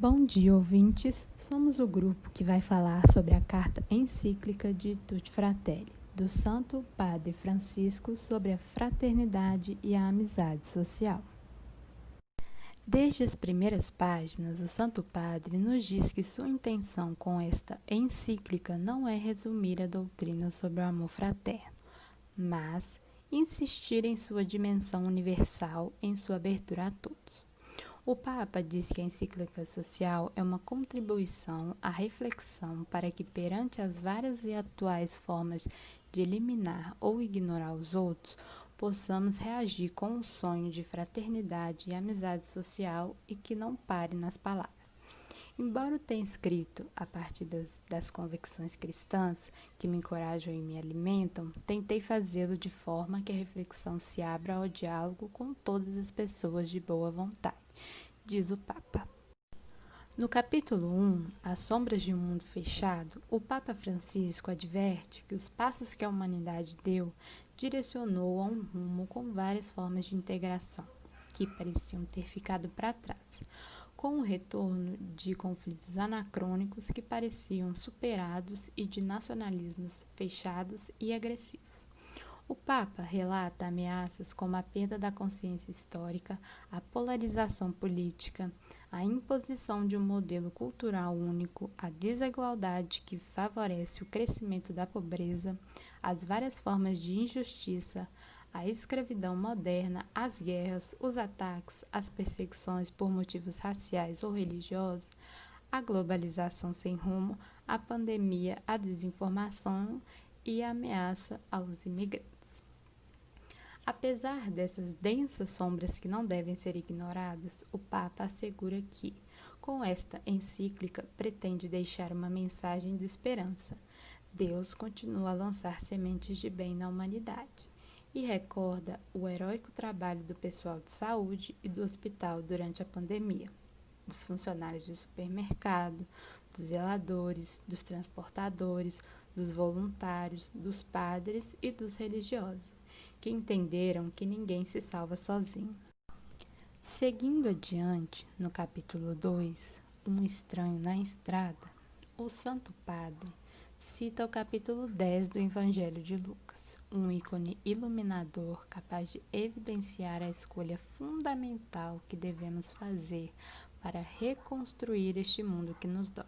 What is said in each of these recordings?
Bom dia, ouvintes. Somos o grupo que vai falar sobre a carta encíclica de Tutti Fratelli, do Santo Padre Francisco sobre a fraternidade e a amizade social. Desde as primeiras páginas, o Santo Padre nos diz que sua intenção com esta encíclica não é resumir a doutrina sobre o amor fraterno, mas insistir em sua dimensão universal em sua abertura a todos. O Papa diz que a encíclica social é uma contribuição à reflexão para que, perante as várias e atuais formas de eliminar ou ignorar os outros, possamos reagir com um sonho de fraternidade e amizade social e que não pare nas palavras. Embora eu tenha escrito a partir das convicções cristãs que me encorajam e me alimentam, tentei fazê-lo de forma que a reflexão se abra ao diálogo com todas as pessoas de boa vontade, diz o Papa. No capítulo 1, As Sombras de um Mundo Fechado, o Papa Francisco adverte que os passos que a humanidade deu direcionou a um rumo com várias formas de integração, que pareciam ter ficado para trás, com o retorno de conflitos anacrônicos que pareciam superados e de nacionalismos fechados e agressivos. O Papa relata ameaças como a perda da consciência histórica, a polarização política, a imposição de um modelo cultural único, a desigualdade que favorece o crescimento da pobreza, as várias formas de injustiça, a escravidão moderna, as guerras, os ataques, as perseguições por motivos raciais ou religiosos, a globalização sem rumo, a pandemia, a desinformação e a ameaça aos imigrantes. Apesar dessas densas sombras que não devem ser ignoradas, o Papa assegura que, com esta encíclica, pretende deixar uma mensagem de esperança. Deus continua a lançar sementes de bem na humanidade e recorda o heróico trabalho do pessoal de saúde e do hospital durante a pandemia, dos funcionários de supermercado, dos zeladores, dos transportadores, dos voluntários, dos padres e dos religiosos, que entenderam que ninguém se salva sozinho. Seguindo adiante, no capítulo 2, Um Estranho na Estrada, o Santo Padre cita o capítulo 10 do Evangelho de Lucas, um ícone iluminador capaz de evidenciar a escolha fundamental que devemos fazer para reconstruir este mundo que nos dói.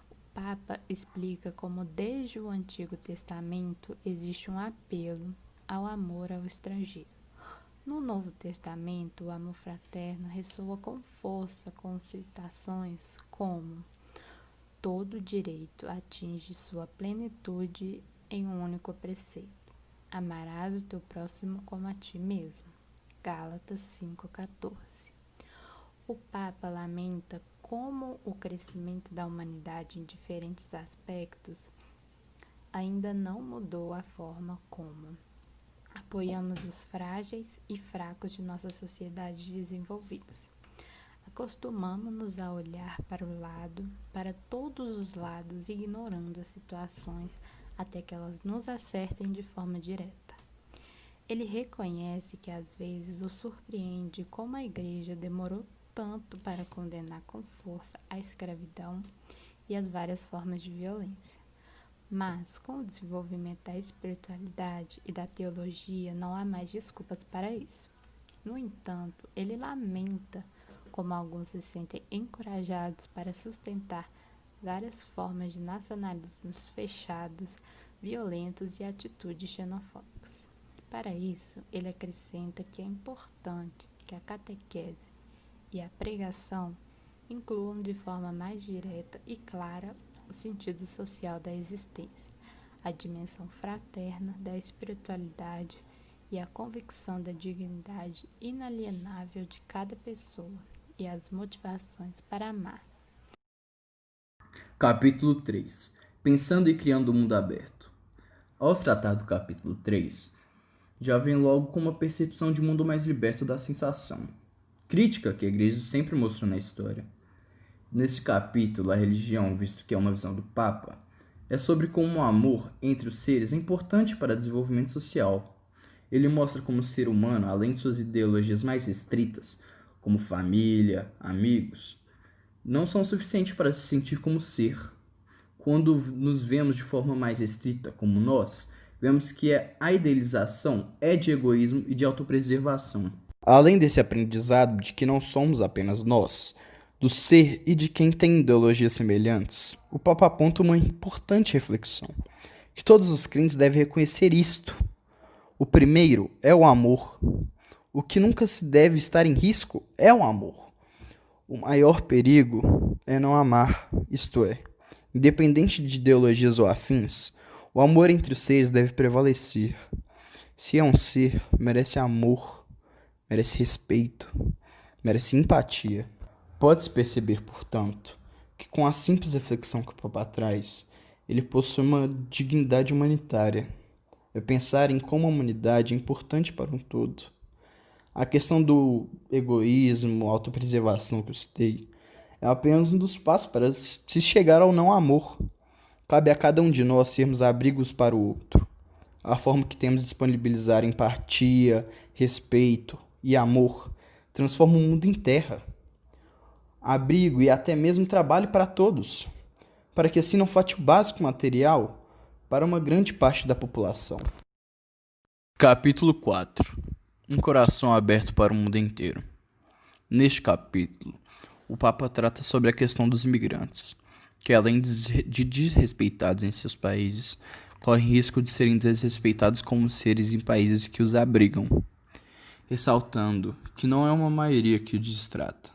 O Papa explica como desde o Antigo Testamento existe um apelo ao amor ao estrangeiro. No Novo Testamento, o amor fraterno ressoa com força com citações como: todo direito atinge sua plenitude em um único preceito. Amarás o teu próximo como a ti mesmo. Gálatas 5,14. O Papa lamenta como o crescimento da humanidade em diferentes aspectos ainda não mudou a forma como apoiamos os frágeis e fracos de nossas sociedades desenvolvidas. Acostumamos-nos a olhar para todos os lados, ignorando as situações até que elas nos acertem de forma direta. Ele reconhece que às vezes o surpreende como a Igreja demorou tanto para condenar com força a escravidão e as várias formas de violência. Mas, com o desenvolvimento da espiritualidade e da teologia, não há mais desculpas para isso. No entanto, ele lamenta como alguns se sentem encorajados para sustentar várias formas de nacionalismos fechados, violentos e atitudes xenofóbicas. Para isso, ele acrescenta que é importante que a catequese e a pregação incluam de forma mais direta e clara o sentido social da existência, a dimensão fraterna da espiritualidade e a convicção da dignidade inalienável de cada pessoa e as motivações para amar. Capítulo 3. Pensando e criando um mundo aberto. Ao tratar do capítulo 3, já vem logo com uma percepção de mundo mais liberto da sensação, crítica que a igreja sempre mostrou na história. Nesse capítulo, a religião, visto que é uma visão do Papa, é sobre como o amor entre os seres é importante para o desenvolvimento social. Ele mostra como o ser humano, além de suas ideologias mais restritas, como família, amigos, não são suficientes para se sentir como ser. Quando nos vemos de forma mais restrita, como nós, vemos que a idealização é de egoísmo e de autopreservação. Além desse aprendizado de que não somos apenas nós, do ser e de quem tem ideologias semelhantes, o Papa aponta uma importante reflexão, que todos os crentes devem reconhecer isto. O primeiro é o amor. O que nunca se deve estar em risco é o amor. O maior perigo é não amar, isto é, independente de ideologias ou afins, o amor entre os seres deve prevalecer. Se é um ser, merece amor, merece respeito, merece empatia. Pode-se perceber, portanto, que com a simples reflexão que o Papa traz, ele possui uma dignidade humanitária. É pensar em como a humanidade é importante para um todo. A questão do egoísmo, autopreservação que eu citei, é apenas um dos passos para se chegar ao não amor. Cabe a cada um de nós sermos abrigos para o outro. A forma que temos de disponibilizar empatia, respeito e amor transforma o mundo em terra. Abrigo e até mesmo trabalho para todos, para que assim não falte o básico material para uma grande parte da população. Capítulo 4. Um coração aberto para o mundo inteiro. Neste capítulo, o Papa trata sobre a questão dos imigrantes, que além de desrespeitados em seus países, correm risco de serem desrespeitados como seres em países que os abrigam, ressaltando que não é uma maioria que o destrata.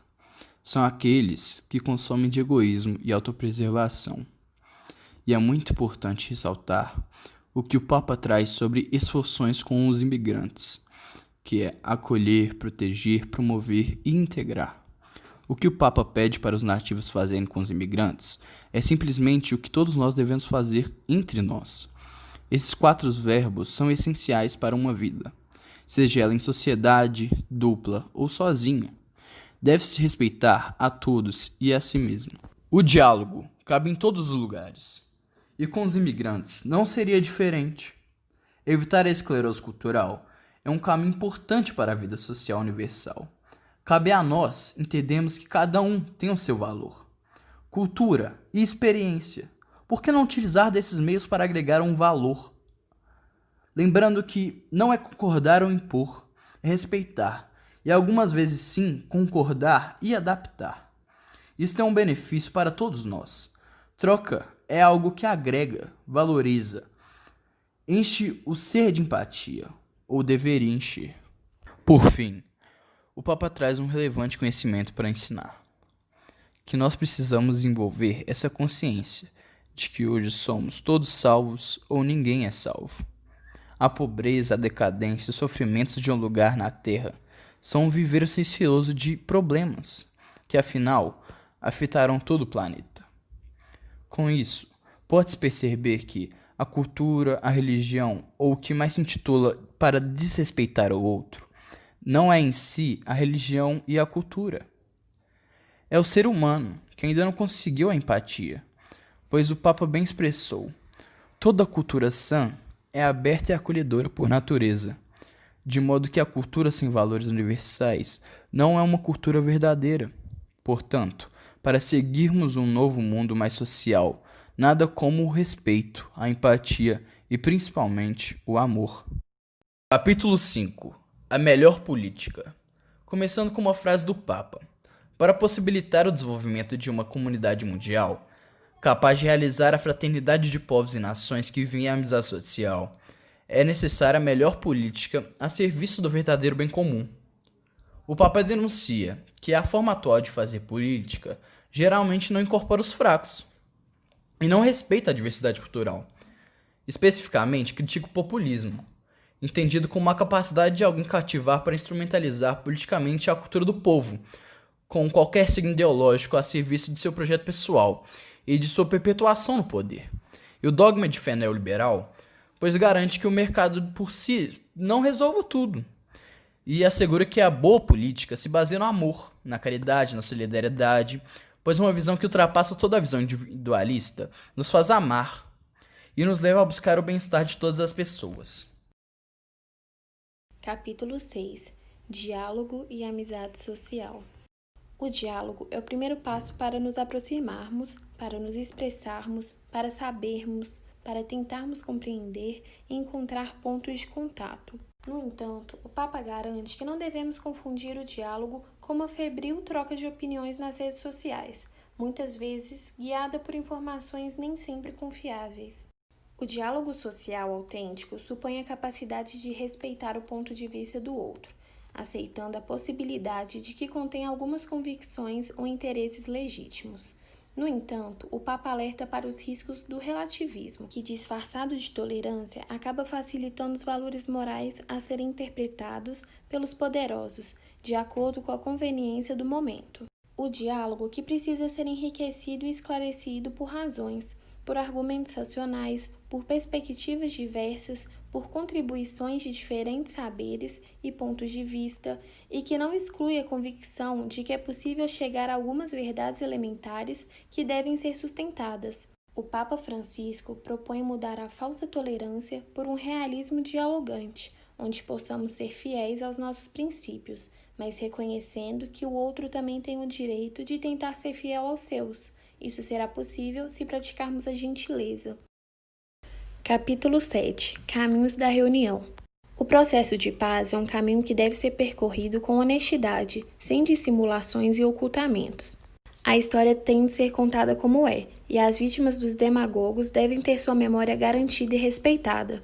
São aqueles que consomem de egoísmo e autopreservação. E é muito importante ressaltar o que o Papa traz sobre esforções com os imigrantes, que é acolher, proteger, promover e integrar. O que o Papa pede para os nativos fazerem com os imigrantes é simplesmente o que todos nós devemos fazer entre nós. Esses 4 verbos são essenciais para uma vida, seja ela em sociedade, dupla ou sozinha. Deve-se respeitar a todos e a si mesmo. O diálogo cabe em todos os lugares. E com os imigrantes não seria diferente. Evitar a esclerose cultural é um caminho importante para a vida social universal. Cabe a nós entendermos que cada um tem o seu valor, cultura e experiência. Por que não utilizar desses meios para agregar um valor? Lembrando que não é concordar ou impor, é respeitar. E algumas vezes sim, concordar e adaptar. Isso é um benefício para todos nós. Troca é algo que agrega, valoriza, enche o ser de empatia, ou deveria encher. Por fim, o Papa traz um relevante conhecimento para ensinar, que nós precisamos desenvolver essa consciência de que hoje somos todos salvos ou ninguém é salvo. A pobreza, a decadência, os sofrimentos de um lugar na terra são um viveiro silencioso de problemas, que afinal afetarão todo o planeta. Com isso, pode-se perceber que a cultura, a religião, ou o que mais se intitula para desrespeitar o outro, não é em si a religião e a cultura. É o ser humano que ainda não conseguiu a empatia, pois o Papa bem expressou: toda cultura sã é aberta e acolhedora por natureza, de modo que a cultura sem valores universais não é uma cultura verdadeira. Portanto, para seguirmos um novo mundo mais social, nada como o respeito, a empatia e principalmente o amor. Capítulo 5. A melhor política. Começando com uma frase do Papa: para possibilitar o desenvolvimento de uma comunidade mundial, capaz de realizar a fraternidade de povos e nações que vivem em amizade social, é necessária a melhor política a serviço do verdadeiro bem comum. O Papa denuncia que a forma atual de fazer política geralmente não incorpora os fracos e não respeita a diversidade cultural. Especificamente, critica o populismo, entendido como a capacidade de alguém cativar para instrumentalizar politicamente a cultura do povo, com qualquer signo ideológico a serviço de seu projeto pessoal e de sua perpetuação no poder. E o dogma de fé neoliberal, pois garante que o mercado por si não resolva tudo, e assegura que a boa política se baseia no amor, na caridade, na solidariedade, pois uma visão que ultrapassa toda a visão individualista nos faz amar e nos leva a buscar o bem-estar de todas as pessoas. Capítulo 6. Diálogo e amizade social. O diálogo é o primeiro passo para nos aproximarmos, para nos expressarmos, para sabermos, para tentarmos compreender e encontrar pontos de contato. No entanto, o Papa garante que não devemos confundir o diálogo com uma febril troca de opiniões nas redes sociais, muitas vezes guiada por informações nem sempre confiáveis. O diálogo social autêntico supõe a capacidade de respeitar o ponto de vista do outro, aceitando a possibilidade de que contém algumas convicções ou interesses legítimos. No entanto, o Papa alerta para os riscos do relativismo, que, disfarçado de tolerância, acaba facilitando os valores morais a serem interpretados pelos poderosos, de acordo com a conveniência do momento. O diálogo que precisa ser enriquecido e esclarecido por razões, por argumentos racionais, por perspectivas diversas, por contribuições de diferentes saberes e pontos de vista, e que não exclui a convicção de que é possível chegar a algumas verdades elementares que devem ser sustentadas. O Papa Francisco propõe mudar a falsa tolerância por um realismo dialogante, onde possamos ser fiéis aos nossos princípios, mas reconhecendo que o outro também tem o direito de tentar ser fiel aos seus. Isso será possível se praticarmos a gentileza. Capítulo 7. Caminhos da reunião. O processo de paz é um caminho que deve ser percorrido com honestidade, sem dissimulações e ocultamentos. A história tem de ser contada como é, e as vítimas dos demagogos devem ter sua memória garantida e respeitada.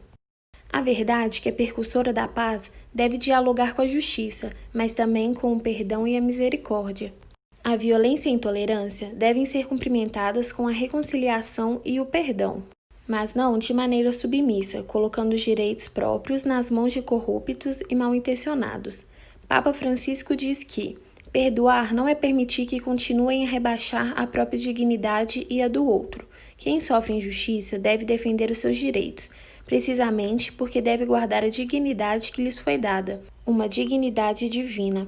A verdade, que é percursora da paz, deve dialogar com a justiça, mas também com o perdão e a misericórdia. A violência e a intolerância devem ser cumprimentadas com a reconciliação e o perdão, mas não de maneira submissa, colocando os direitos próprios nas mãos de corruptos e mal-intencionados. Papa Francisco diz que perdoar não é permitir que continuem a rebaixar a própria dignidade e a do outro. Quem sofre injustiça deve defender os seus direitos, precisamente porque deve guardar a dignidade que lhes foi dada, uma dignidade divina.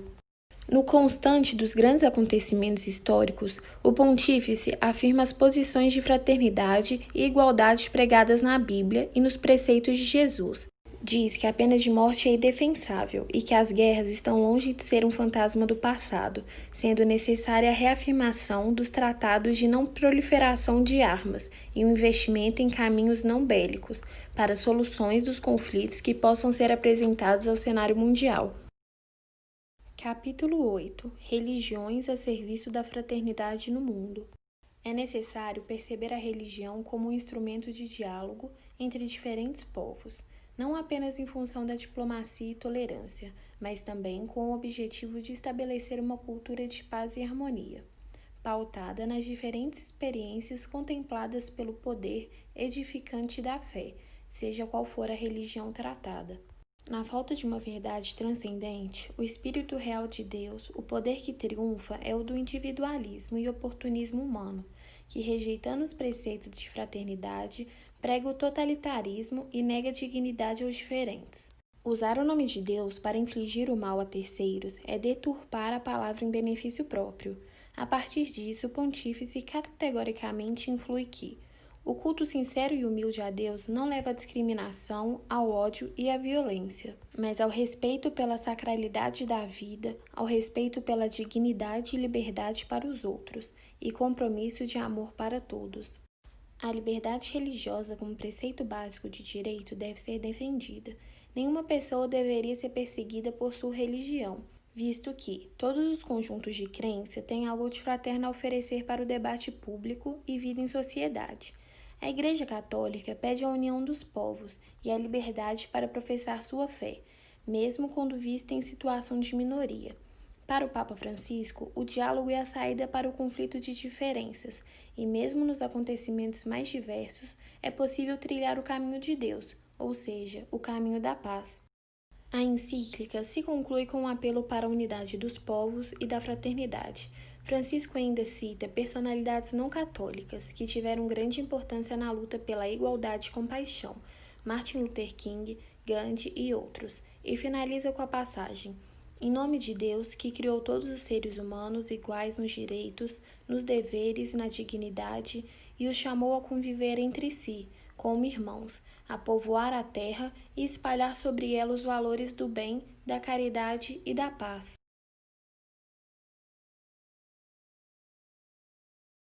No constante dos grandes acontecimentos históricos, o pontífice afirma as posições de fraternidade e igualdade pregadas na Bíblia e nos preceitos de Jesus. Diz que a pena de morte é indefensável e que as guerras estão longe de ser um fantasma do passado, sendo necessária a reafirmação dos tratados de não proliferação de armas e um investimento em caminhos não bélicos para soluções dos conflitos que possam ser apresentados ao cenário mundial. Capítulo 8. Religiões a serviço da fraternidade no mundo. É necessário perceber a religião como um instrumento de diálogo entre diferentes povos, não apenas em função da diplomacia e tolerância, mas também com o objetivo de estabelecer uma cultura de paz e harmonia, pautada nas diferentes experiências contempladas pelo poder edificante da fé, seja qual for a religião tratada. Na falta de uma verdade transcendente, o Espírito real de Deus, o poder que triunfa é o do individualismo e oportunismo humano, que, rejeitando os preceitos de fraternidade, prega o totalitarismo e nega a dignidade aos diferentes. Usar o nome de Deus para infligir o mal a terceiros é deturpar a palavra em benefício próprio. A partir disso, o pontífice categoricamente influi que o culto sincero e humilde a Deus não leva à discriminação, ao ódio e à violência, mas ao respeito pela sacralidade da vida, ao respeito pela dignidade e liberdade para os outros, e compromisso de amor para todos. A liberdade religiosa como preceito básico de direito deve ser defendida. Nenhuma pessoa deveria ser perseguida por sua religião, visto que todos os conjuntos de crença têm algo de fraterno a oferecer para o debate público e vida em sociedade. A Igreja Católica pede a união dos povos e a liberdade para professar sua fé, mesmo quando vista em situação de minoria. Para o Papa Francisco, o diálogo é a saída para o conflito de diferenças, e mesmo nos acontecimentos mais diversos, é possível trilhar o caminho de Deus, ou seja, o caminho da paz. A encíclica se conclui com um apelo para a unidade dos povos e da fraternidade. Francisco ainda cita personalidades não católicas que tiveram grande importância na luta pela igualdade e compaixão, Martin Luther King, Gandhi e outros, e finaliza com a passagem: em nome de Deus, que criou todos os seres humanos iguais nos direitos, nos deveres e na dignidade, e os chamou a conviver entre si, como irmãos, a povoar a terra e espalhar sobre ela os valores do bem, da caridade e da paz.